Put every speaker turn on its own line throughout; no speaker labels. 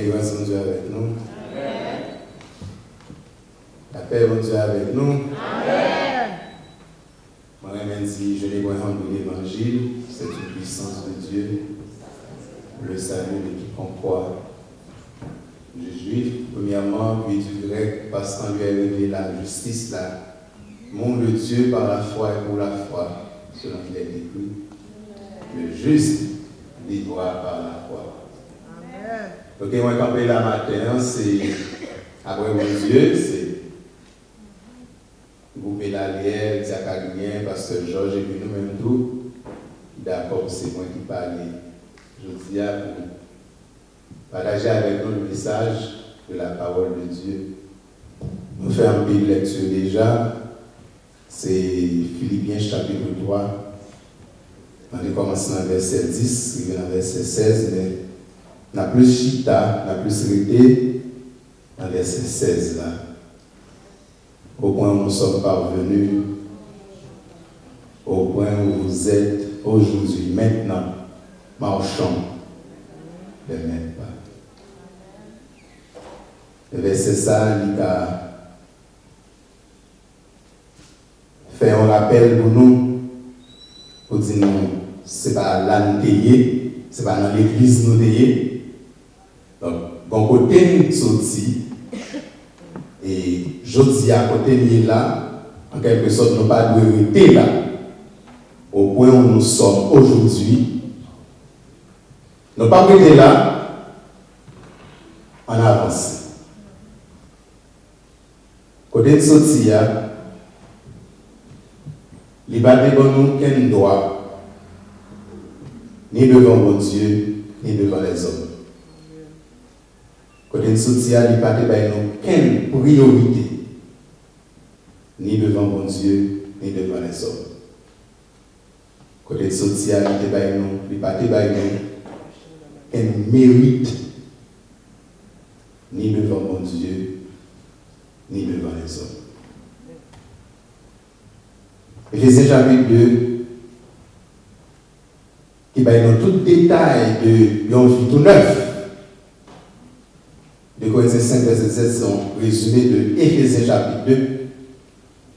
et grâce de Dieu avec nous. Amen. La paix de Dieu avec nous. Amen. Moi-même, si je l'ai voyé de l'évangile, c'est une puissance de Dieu. Le salut de quiconque croit. Du juif, premièrement, puis du grec, parce qu'on lui a révélé la justice, l'amour de Dieu par la foi et pour la foi, selon qu'il est écrit. Le juste vivra par la foi. Amen. Donc, moi, quand je la matin, c'est après mon Dieu, c'est groupe Lalière, Zacharie, Pasteur Georges et puis nous-mêmes tout. D'accord, c'est moi qui parle. Je dis à vous, partager avec nous le message de la parole de Dieu. Nous faisons un peu de lecture déjà. C'est Philippiens chapitre 3. On a commencé dans le verset 10, arrivé dans le verset 16, mais on a plus chita, on a plus rété dans le verset 16 là. Au point où nous sommes parvenus, au point où vous êtes aujourd'hui, maintenant, marchons de même pas. Le verset ça, il a fait un rappel pour nous, pour dire nous, ce n'est pas là nous payés, ce n'est pas dans l'église nous payés. Donc, bon côté nous sorti, et je dis à côté de là, en quelque sorte, nous pas de rester là, au point où nous sommes aujourd'hui. Nous pas rester là, en avance. Côté de sortie, il n'y a pas de nous qu'un droit, ni devant mon Dieu, ni devant les hommes. Côté de sortie, il n'y a pas de qu'une priorité, ni devant mon Dieu, ni devant les hommes. Côté de sortie, il n'y a pas de qu'un mérite, ni devant mon Dieu, ni devant les hommes. Éphésiens chapitre 2, qui va dans tout détail de vie tout neuf. De Corinthiens 5, verset 7 sont résumés de Éphésiens chapitre 2.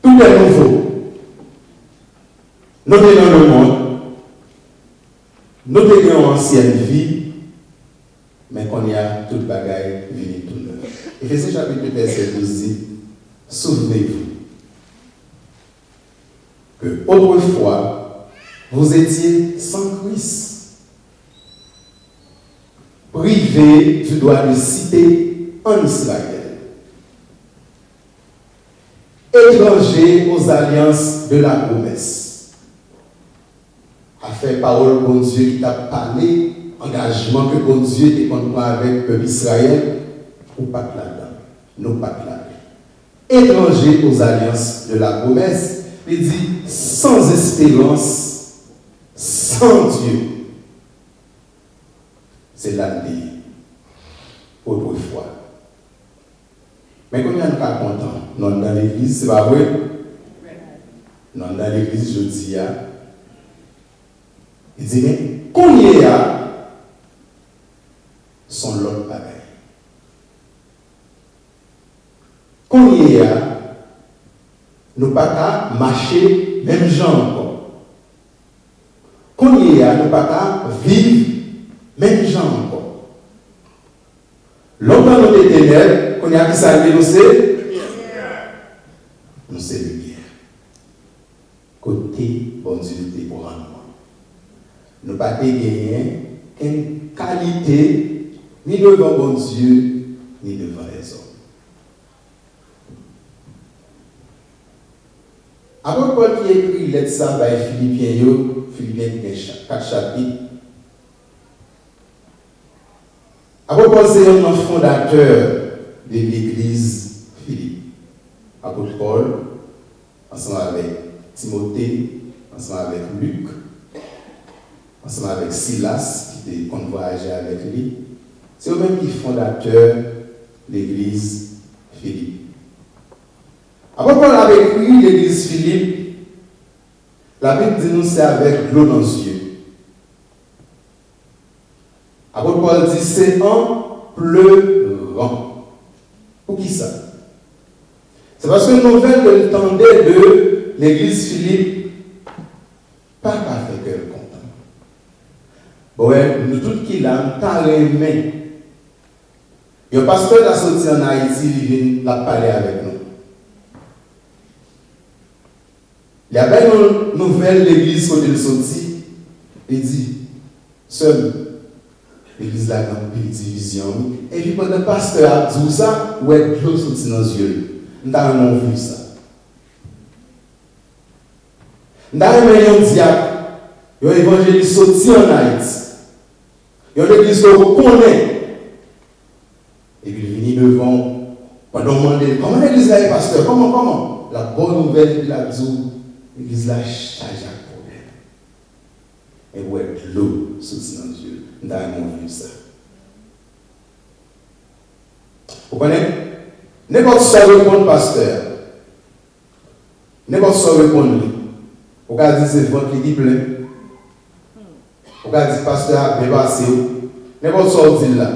Tout est nouveau. Nous sommes dans le monde, nous sommes en ancienne vie, mais qu'on y a toute bagaille venue tout neuf. Éphésiens chapitre 2, verset 12 dit, souvenez-vous que autrefois, vous étiez sans Christ, privés du droit de cité en Israël, étrangers aux alliances de la promesse, a fait parole bon Dieu qui t'a parlé, engagement que bon Dieu t'est contre avec le peuple Israël, ou pas là-dedans, nous pas là. Étrangers aux alliances de la promesse, il dit sans espérance, sans Dieu. C'est l'année autrefois. Mais combien de cas content? Non, dans l'église, c'est pas vrai? Non, dans l'église, je dis, il dit, mais combien y a son l'autre pareil? Combien y a nous pas qu'à marcher même gens encore. Combien y a nous pas qu'à vivre même gens encore. Longtemps nous étions ténèbres, qu'on y a qui s'arrive, nous c'est lumière. Côté bon Dieu était pour nous. Nous pas gagner une qualité ni devant bon Dieu ni devant les hommes. Après Paul qui écrit lettre ça par Philippiens 4 chapitres. Après Paul c'est un fondateur de l'église Philippe. Après Paul, ensemble avec Timothée, ensemble avec Luc, ensemble avec Silas qui était voyageait avec lui. C'est eux-mêmes qui sont fondateurs de l'église Philippe. Après Paul avait écrit l'église Philippe, la Bible dit nous c'est avec l'eau dans les yeux. Après Paul dit c'est en pleurant. Pour qui ça? C'est parce que nous nouvelle que le tendait de l'église Philippe, pas fait cœur content. Ouais, nous tous qui l'âme, t'as aimé. Le pasteur a sorti en Haïti, il vient parler avec nous. Il y avait une nouvelle l'église quand il est sorti, il dit, seul, l'église a une division. Et puis quand le pasteur a dit ça, ouais, l'eau sorti dans les yeux. Nous avons vu ça. Nous avons vu un diable, un évangéliste sorti en Haïti. Il y a l'église qu'on connaît. Et puis il vient devant, pendant demander comment l'église là est pasteur, comment? La bonne nouvelle, il a dit, l'église là charge un problème. Et ouais, l'eau sorti dans les yeux. Nous avons vu ça. Vous connaissez? N'importe qui répond pasteur. N'importe qui répond lui. Vous pouvez dire c'est votre qui plein. Vous pouvez dire pasteur a bien passé. N'importe qui dit là.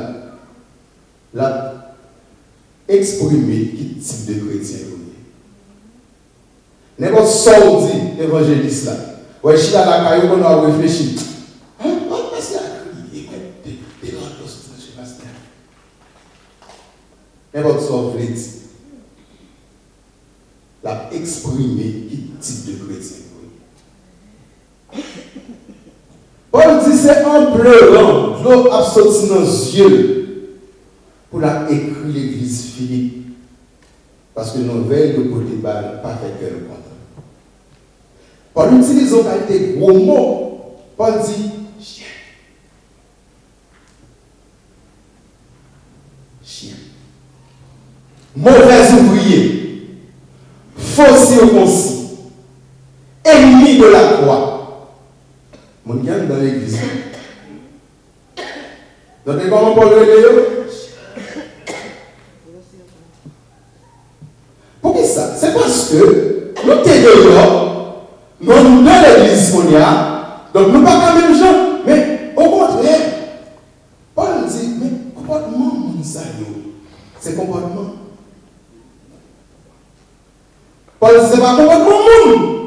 Là, exprimer quel type de chrétien vous êtes. N'importe qui dit évangéliste là. Ouais, je suis là la caillou qu'on a réfléchi. Pasteur, n'importe qui vous dit. La exprimer quel type de chrétien. Paul dit c'est en pleurant, l'eau a sorti dans les yeux pour la écrire l'église Philippe. Parce que nos veilles de côté balle, pas fait que le contraire. Paul utilise en qualité gros mots. Paul dit chien. Chien. Mauvais ouvrier. Faux circoncis, ennemi de la croix. Mon gars dans l'église. Donc, comment Paul le dit? Pourquoi ça? C'est parce que nous sommes dehors, nous sommes dans l'église qu'on y a, donc nous ne sommes pas même gens, mais au contraire, Paul dit, mais comportement, c'est comportement. Paul dit, c'est pas comportement.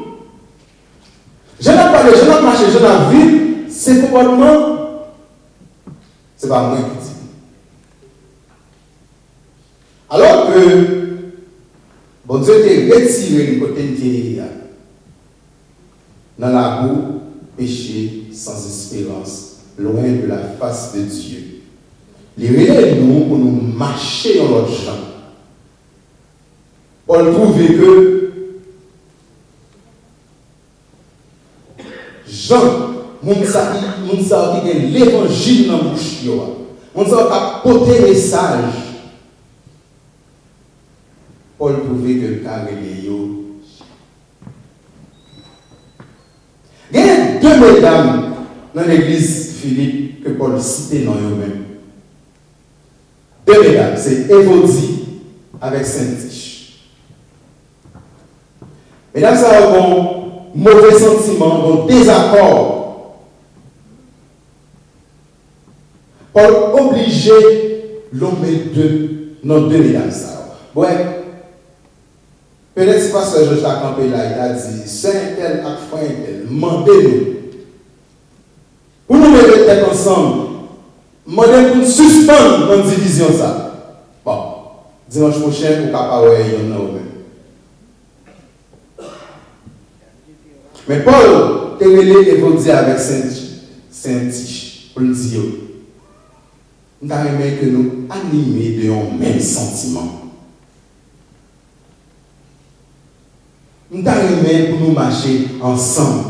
Je n'ai pas parlé, je n'ai marché, je n'ai vu, c'est comportement. C'est pas moi qui dis. Alors que, bon Dieu t'a retiré le côté de dans la boue, péché, sans espérance, loin de la face de Dieu. Les relais nous pour nous marcher en l'autre champ. Paul trouvait que Jean, moun sa qui est l'évangile dans la bouche, moun sa qui a porté le message. Paul trouvait que le carré yo. Il y a deux mesdames dans l'église Philippe que Paul citait dans eux-mêmes. Deux mesdames, c'est Évodie avec Saint-Tiche. Mesdames, ça a un mauvais sentiment, un désaccord. Paul obligeait l'homme de nos deux mesdames. Ouais. Peut-être que pasteur Georges a campé là, il a dit, Saint tel a frère tel, mandez-nous. Pour nous mettre tête ensemble, demandez pour nous suspendre notre division ça. Bon, dimanche prochain, pour capable y en a même. Mais Paul, t'es relé et vous dire avec Saint-Tiche, pour le dire, nous avons aimé que nous animer de un même sentiment. Nous avons aimé pour nous marcher ensemble.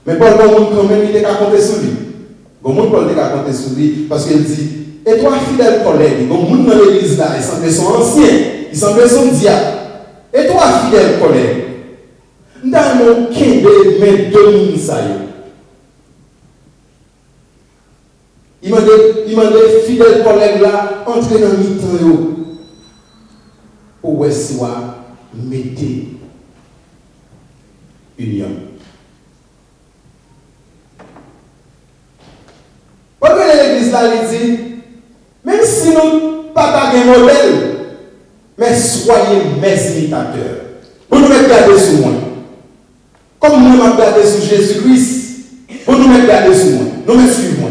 Mais Paul, quand même, il était qu'à compter sur lui. Paul était qu'à compter sur lui parce qu'il dit, et toi, fidèle collègue, dans l'église là, ils semblent sont anciens, ils semblent sont diables. Et toi, fidèle collègue, nous avons qu'un mais deux moussa. Il m'a dit, fidèle collègue là, entrer dans le mi-temps pour soit mettez union. Pourquoi l'église là, il dit, mais si nous pas un modèle, mais soyez mes imitateurs. Vous nous mettez garder sur moi. Comme nous m'avons gardé sur Jésus-Christ, vous nous mettez garder sur moi. Nous me suivons moi.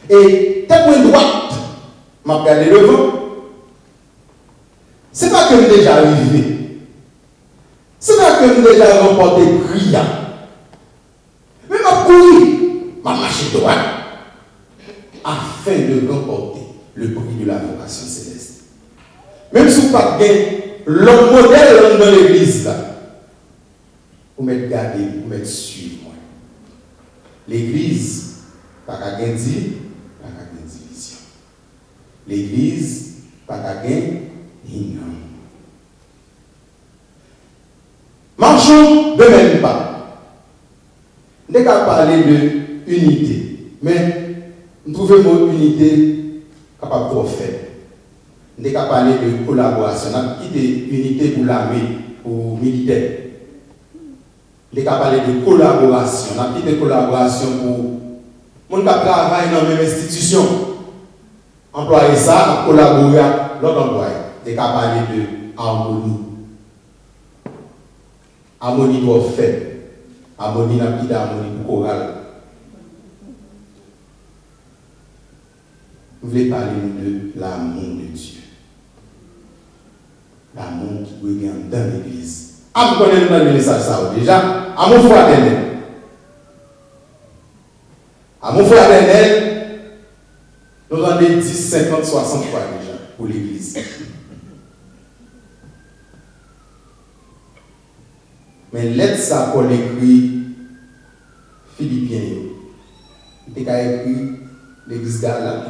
Et tel point droite, m'a regardé devant. Ce n'est pas que nous déjà arrivé. Ce n'est pas que nous déjà remporté brillant. Mais m'a couru, m'a marché droit, afin de remporter le prix de la vocation céleste. Même si vous n'avez pas l'homme modèle dans l'église, vous m'êtes gardé, vous m'êtes suivi. L'église, pas qu'à gagner, pas qu'à gagner division. L'église, pas qu'à gagner, non. Marchons de même pas. On n'est qu'à parler de unité, mais nous trouvons le mot unité capable de faire. On n'est qu'à parler de collaboration. On a quitté unité pour l'armée, pour militaire. On n'est qu'à parler de collaboration. On a quitté collaboration pour les gens qui travaillent dans la même institution. Employer ça, collaborer avec l'autre employé. On n'est qu'à parler de harmonie. Harmonie doit faire. Harmonie n'a pas d'harmonie pour chorale. Vous voulez parler de l'amour de Dieu. L'amour qui regarde dans l'église. Ah, vous connaissez le message ça déjà. Amour fraternel. Amour fraternel, nous en avons 10, 50, 60 fois déjà pour l'église. Mais lettre ça pour l'écrit Philippiens. Il a écrit l'église Galate.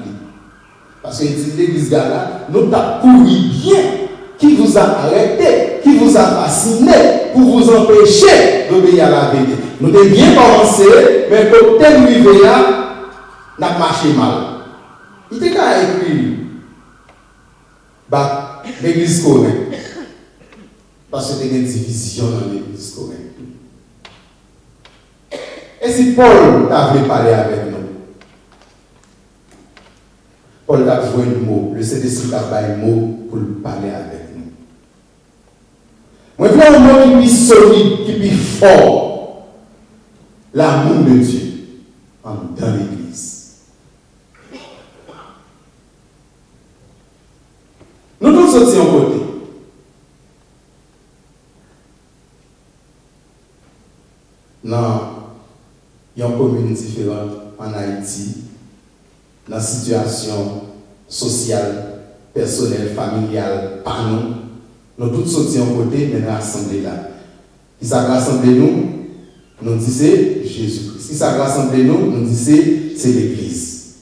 Parce qu'il dit l'église Galate, nous avons couru bien, qui vous a arrêté, qui vous a fasciné pour vous empêcher d'obéir à la vérité. Nous avons bien commencé, mais quand tel arrivé là, nous avons marché mal. Il a écrit l'église Corinthe. Parce qu'il y a une division dans l'église Corinthe. Et si Paul avait parlé avec nous, Paul a joué un mot, le Saint-Esprit a fait un mot pour parler avec nous. Moi, je veux un mot qui est solide, qui est fort. L'amour de Dieu dans l'église. Nous tous sortis en côté. Non, il y a une commune différente en Haïti, dans la situation sociale, personnelle, familiale, par nous. Nous tous sortis en côté, mais dans l'assemblée là. Qui s'est rassemblé nous dit c'est Jésus-Christ. Qui s'est rassemblé nous dit c'est l'Église.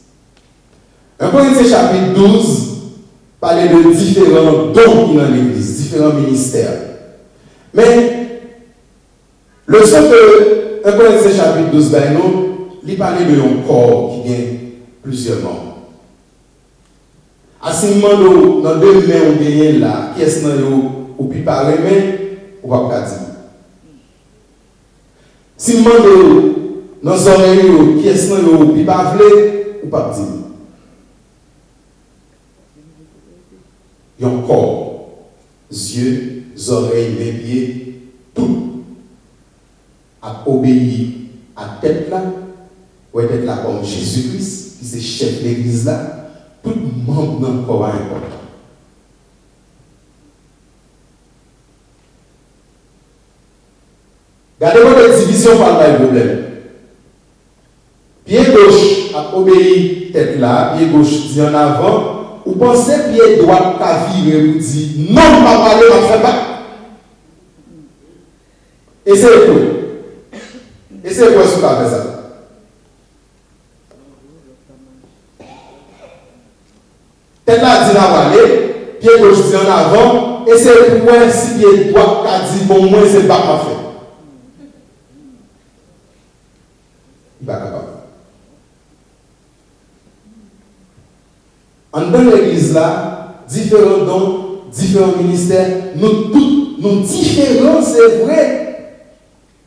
1 Corinthiens chapitre 12 parle de différents dons dans l'Église, différents ministères. Mais le son que 1 Corinthiens chapitre 12 il parle de un corps qui gagne plusieurs membres. À ce moment dans deux mains on gagne là, qui est-ce ou puis par les mains, ou pas dire. Si on dans les oreilles, qui est-ce ou puis pas vle, ou pas dire. Il y a un corps, yeux, oreilles, les pieds, tout à obéir à tête là, ou être là comme Jésus-Christ, qui est chef de l'église là, tout le monde dans le corps est important. Gardez-vous la division par le problème. Pied gauche a obéi tête là, pied gauche dit en avant, ou pensez pied droit qu'a viré ou dit non, pas parler, on fait pas. Et c'est tout. Et c'est quoi ce qu'on fait ça? Tête là dit en aller, pied gauche dit en avant, et c'est pourquoi si pied droit qu'a dit bon, moi c'est pas ma fait. Il va capable. En dans l'église là, différents dons, différents ministères, nous tous, nous différents, c'est vrai.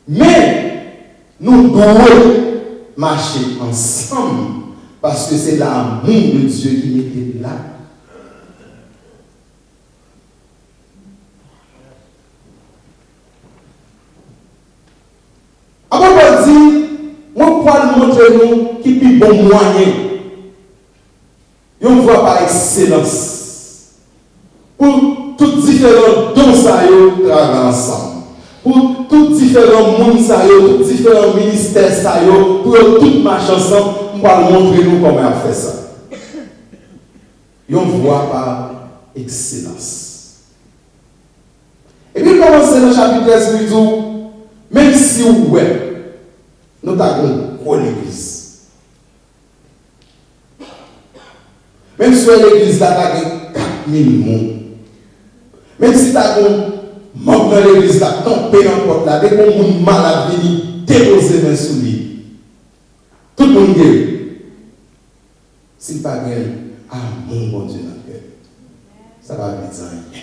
Mais nous devons marcher ensemble Parce que c'est l'amour de Dieu qui était là. Après, on dit, moi, pour montrer nous qui est bon moyen. On voit par excellence. Pour tous différents dons, ça y travaillent ensemble. Pour tous différents mondes, tous différents ministères, pour tout marcher ensemble, on va montrer nous comment on fait ça. Et on voit par excellence. Et puis, commencer dans le chapitre 13, nous disons, même si nous avons une l'église. Même si l'église là, tu as 4000 monde. Même si tu as membre dans l'église là, campé dans la porte là, dès qu'on monde malade venu déposer main sous lui. Tout le monde guérit. S'il pas guéri, mon bon Dieu dans le cœur, ça va bien dire rien.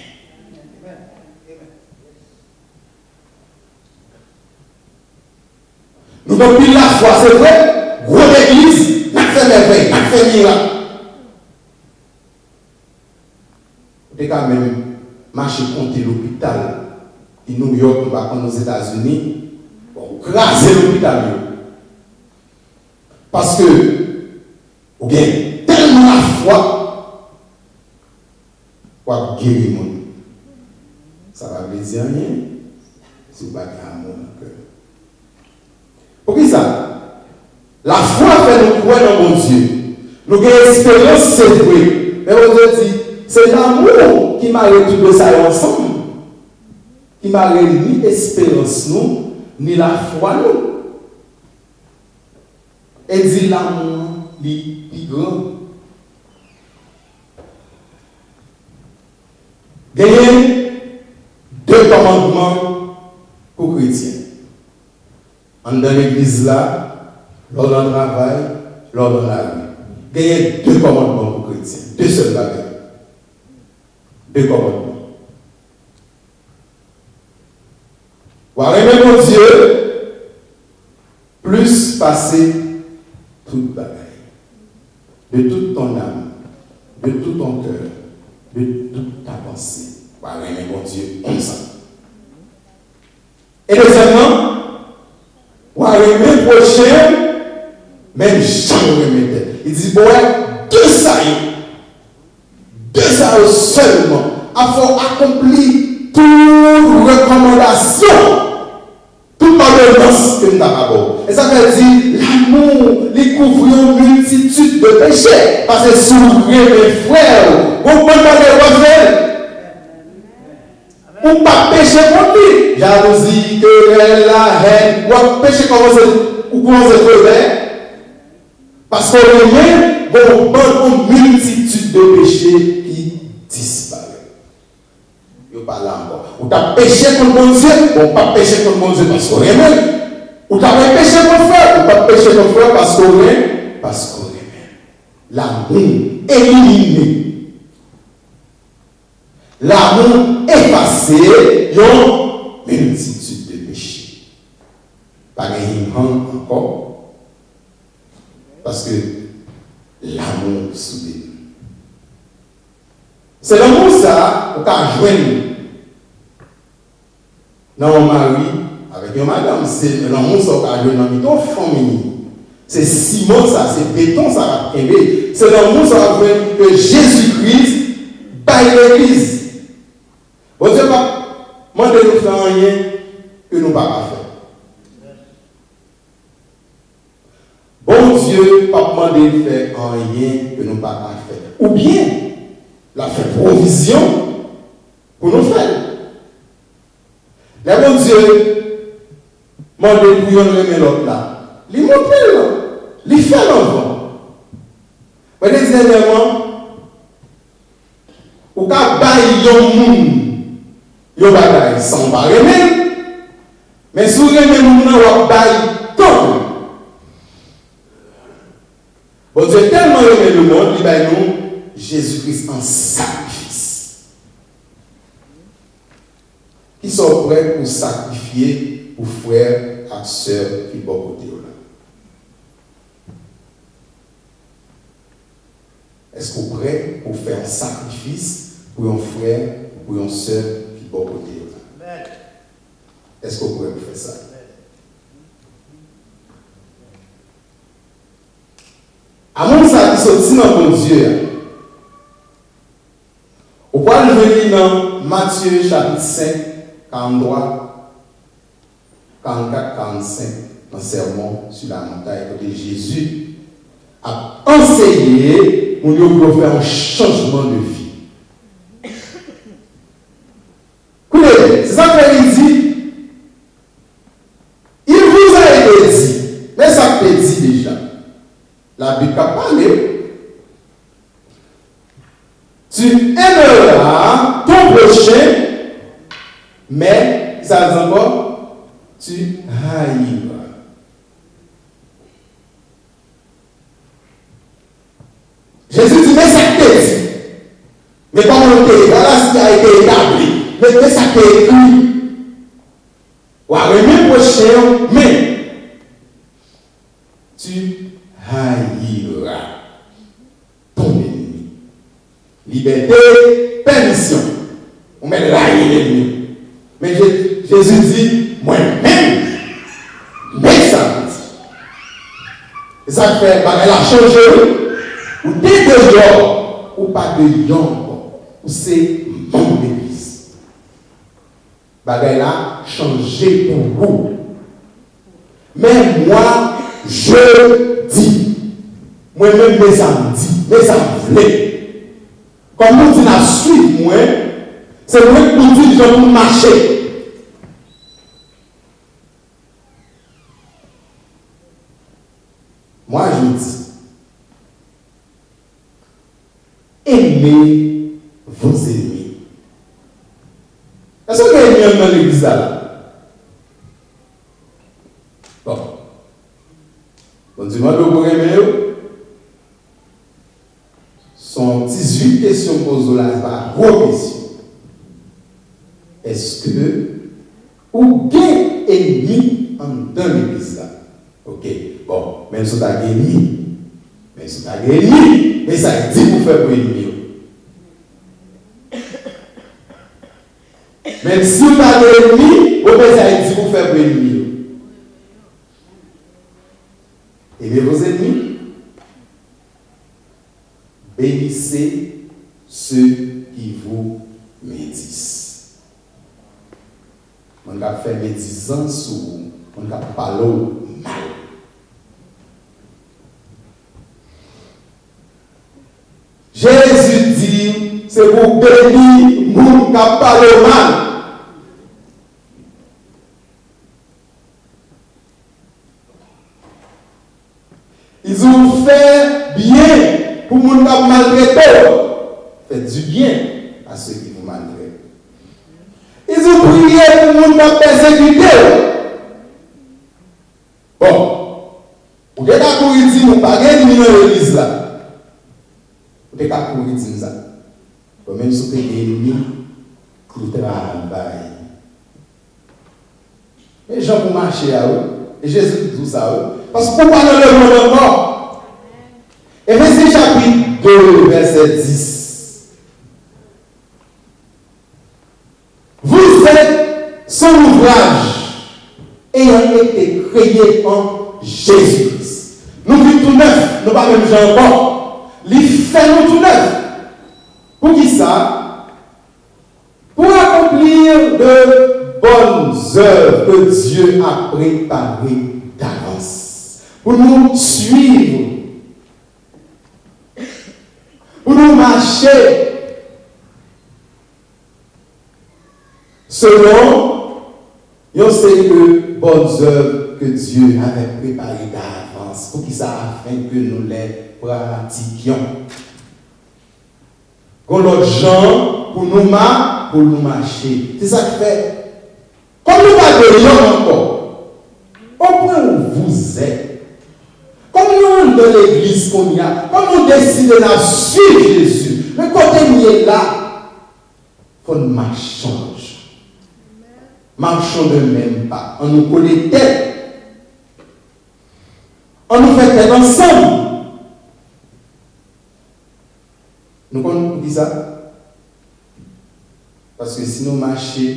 Nous avons pris la foi, c'est vrai, gros église, n'a fait merveille, n'a fait miracle. Vous avez quand même marché contre l'hôpital de New York, aux États-Unis, pour craser l'hôpital. Parce que, vous avez tellement la foi pour guérir le monde. Ça va vous dire rien si vous n'avez pas amour dans le cœur. Pour qui ça? La foi fait nous croire dans mon Dieu. Nous avons espérance, c'est vrai. Mais on dit, c'est l'amour qui m'a réuni ça ensemble. Qui m'a réuni l'espérance, nous, ni la foi, nous. Et dit l'amour, il grand. Gagner 2 commandements pour les chrétiens. Dans l'église là, lors d'un travail, lors de la rue. Gagner 2 commandements pour les chrétiens. 2 seuls bagages. 2 commandements. Voilà, aimer mon Dieu, plus passer toute bagaille. De toute ton âme, de tout ton cœur, de toute ta pensée. Voilà, aimer mon Dieu comme ça. Et deuxièmement, voilà, aimer prochain, même jamais aimer. Il dit, bon, 2 ça seulement, afin d'accomplir toute recommandation, toute ordonnance que nous avons. Et ça veut dire l'amour, les couvrir une multitude de péchés. Parce que si vous voulez mes frères, vous ne pouvez pas les refaire. Ou pas pécher contre lui. Jalousie, querelle, la haine, ou pécher comment se faire. Parce que nous avons une multitude de péchés qui disparaissent. Vous pas là encore. Ou t'as péché contre mon Dieu, ou pas péché contre mon Dieu parce qu'on aime. Ou t'as péché contre frère, ou pas péché contre frère parce qu'on aime. Parce qu'on aime. L'amour éliminé. L'amour effacé, une multitude de péchés. Pas gagner encore. Parce que l'amour soudé. C'est l'amour ça, qu'on a joindre dans un mari avec une madame. C'est l'amour ça, qu'on a joindre dans une famille. C'est ciment ça, c'est béton ça. C'est l'amour ça que Jésus-Christ baille l'église. Bon Dieu, moi de nous faire rien que nous ne pouvons pas faire. Bon Dieu, pas demander de faire rien que nous ne pouvons pas faire. Ou bien, la fait provision pour nous faire. Le bon Dieu, demande pour nous remettre l'autre là. Il montre là. Il fait l'enfant. Mais dernièrement, ou quand il monde. Yo bagay sans pas remettre, mais si vous remettez nous on va tout. Bon Dieu tellement aimé le monde, il va nous Jésus-Christ en sacrifice. Qui sont prêts pour sacrifier aux frères et sœurs qui sont côté là. Est-ce qu'on est prêt pour faire un sacrifice pour un frère, pour une soeur qui est bon côté? Est-ce qu'on pourrait faire ça? À mon ça qui sortit dans mon Dieu. Au point de venir dans Matthieu chapitre 5, 43, 44, 45, dans le sermon sur la montagne, côté Jésus a enseigné pour nous faire un changement de vie. Écoutez, c'est ça qu'il dit. Il vous a été dit, mais ça peut dire déjà. La Bible a parlé. Tu aimeras ton prochain, mais ça veut encore, tu haïras. Jésus dit, mais ça t'est dit. Mais comment on te dit, voilà ce qui a été établi. Mais ça t'est écrit. Ou à remettre prochain, mais tu haïras ton ennemi. Liberté, permission. On met l'haïr l'ennemi. Mais Jésus dit, moi-même, mais ça me dit. Et ça fait, elle a changé. Ou dès de jour, ou pas de yon, ou c'est mon église. Bagay a changé pour vous. Mais moi, je dis, moi-même, mes amis dit, mes amis, comme nous disons à suivre moi, c'est moi qui nous dis pour marcher. Moi, je dis, aimez vos ennemis. Est-ce que vous avez mis dans l'église là? Bon. On dit, moi, vous aimez sont 18 questions posées là, par vos questions. Est-ce que ou bien ennemi dans l'église là? Ok, bon, même si vous avez ennemi, mais ça dit vous faire pour ennemi. Même si vous avez ennemi, ça dit vous faire pour ennemi. Aimez vos ennemis. Bénissez ceux qui vous médisent. On va faire médisance ou on va parler mal. Jésus dit, c'est pour bénir moun qui parle mal. Ils ont fait bien pour moun qui maltraité. Faites du bien à ceux qui vous maltraitent. Ils ont prié pour moun qui persécuté. Bon, vous êtes d'accord, il dit, nous pas gagner dans l'église là. Vous êtes d'accord, il dit ça. Même si vous êtes ennemi, vous travaillez. Les gens vont marcher à eux. Et Jésus dit tout ça à eux. Parce que pour parler le monde mort. Éphésiens chapitre 2, verset 10. Vous êtes son ouvrage ayant été créé en Jésus-Christ. Nous vivons tout neuf, nous ne pas même gens encore. Il fait nous tout neuf. Pour qui ça? Pour accomplir de bonnes œuvres que Dieu a préparées d'avance. Pour nous suivre. Pour nous marcher selon une série de bonnes œuvres que Dieu avait préparées d'avance. Pour qui ça? Afin que nous les pratiquions. Quand l'autre gens, pour nous marcher. C'est ça qui fait. Comme nous parlons encore, au point où vous êtes, comme nous dans l'église qu'on y a, comme nous décidons de suivre Jésus, le côté où il est là, il faut que nous marchions. Marchons de même pas. On nous connaît tête. On nous fait tête ensemble. Nous connaissons qui ça? Parce que si nous marchons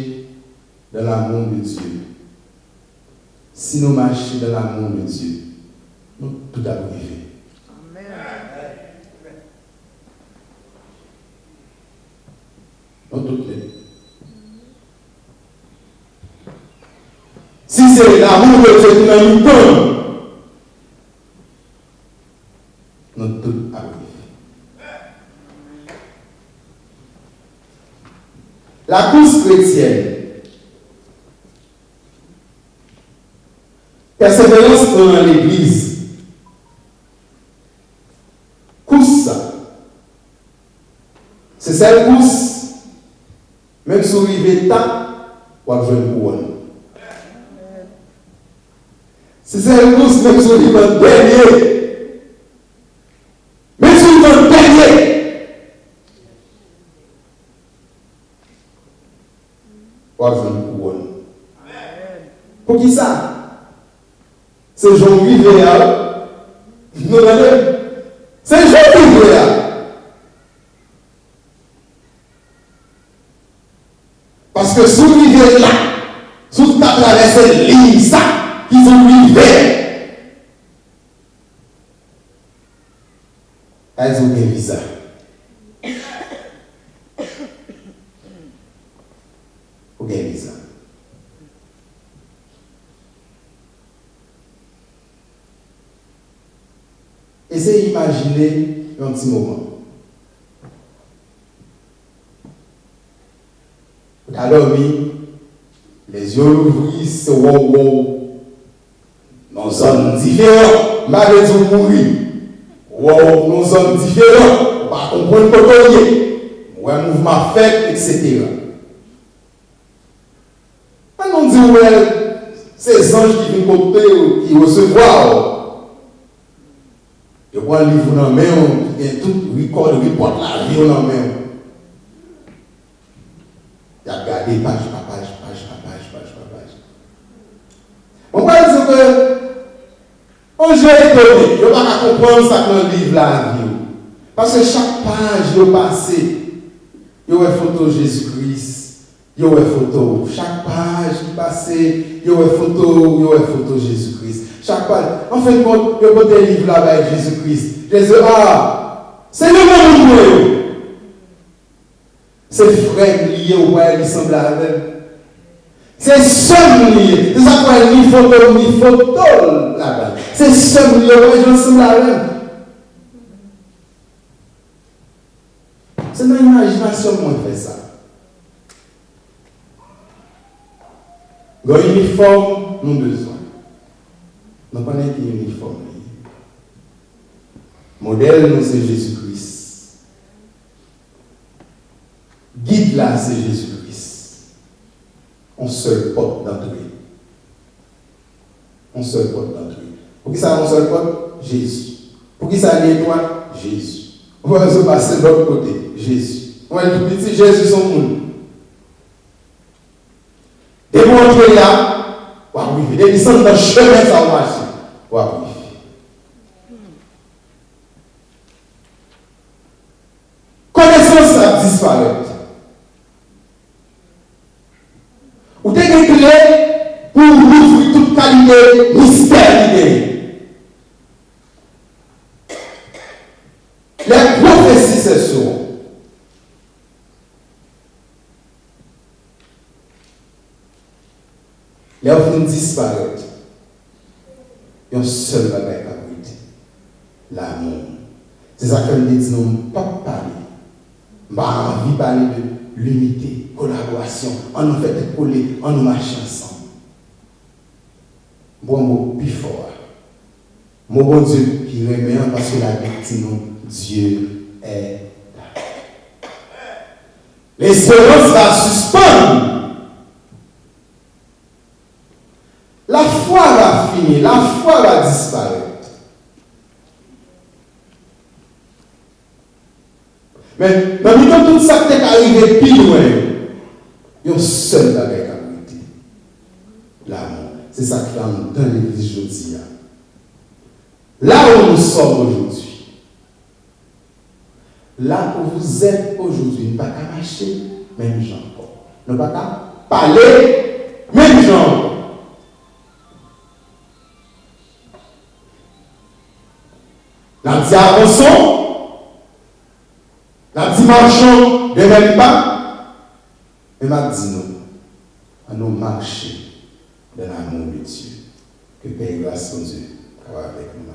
dans l'amour de Dieu, si nous marchons dans l'amour de Dieu, nous tout a privé. Amen. Nous tout les. Si c'est l'amour de Dieu qui nous donne, nous tout a privé. La course chrétienne, persévérance dans l'église, course ça. C'est cette course, même si vous arrivez tard, vous avez une couronne. C'est cette course, même si vous arrivez dernier. Même si vous arrivez dernier. Vous avez une couronne. Pour qui ça? C'est Jean-Louis Véal. Vous regardez? C'est Jean-Louis Véal. Parce que sous l'hiver là, sous ta traversée ligne ça, ils ont l'hiver. Elles ont des visas. Ou des visas. Essayez d'imaginer un petit moment. Vous avez dormi, les yeux ouverts, c'est wow, dans une zone différente, malgré tout mourir. Wow, dans une zone différente, pas comprendre pourquoi un mouvement fait, etc. On dit, ouais, ces anges qui viennent côté, qui recevoir. Je prends un livre dans la main, il y a tout record, report la vie dans la main. Il a regardé page par page. On va dire que, on jeu étonné, je ne vais pas comprendre ça dans le livre la vie. Parce que chaque page, il y a passé, il y a une photo de Jésus-Christ, il y a une photo. Chaque page qui passait, il y a une photo de Jésus-Christ. Chaque page. En fait, quand il y a des livres là-bas avec Jésus-Christ, Jésus, c'est le même monde. C'est frère lié au roi, il semble à même. C'est seul lié. C'est ça qu'on ni photo là-bas. C'est seul lié, il semble à même. C'est dans l'imagination qu'on fait ça. Dans l'uniforme, nous avons besoin. Nous connaissons l'uniforme. Modèle, nous, c'est Jésus-Christ. Guide là, c'est Jésus-Christ. On seul porte d'entrée. On seul porte d'entrée. Pour qui ça, on seul porte? Jésus. Pour qui ça, l'étoile? Jésus. On va se passer de l'autre côté. Jésus. On va tout petit, Jésus, son monde. Et pour entrer là, oui, il descend dans le chemin, ça va marcher. Oui. Connaissance, ça disparaît. Ou t'es clé pour ouvrir toute qualité, mystère d'idée. Les prophéties, c'est sûr. Les offres disparaissent. Il y a un seul bagage à brûler. L'amour. C'est ça que nous disons, pas parler. Mais envie de parler de l'unité, collaboration. On nous fait coller, on nous marche ensemble. Bon mot plus fort. Mon bon Dieu qui remet parce que la victime, Dieu est là. L'espérance va suspendre. La foi va finir, la foi va disparaître. Mais dans tout ça qui est arrivé plus loin, il y a un seul bagage à goûter. L'amour. C'est ça qui fait dans l'église aujourd'hui. Là où nous sommes aujourd'hui, là où vous êtes aujourd'hui, ne pas qu'à marcher, même gens encore. Ne pas qu'à parler, même gens encore. La dit avançons, la dit marchons de même pas, et m'a dit nous, à nous marcher dans l'amour de Dieu. Que Père grâce mon Dieu, avec nous.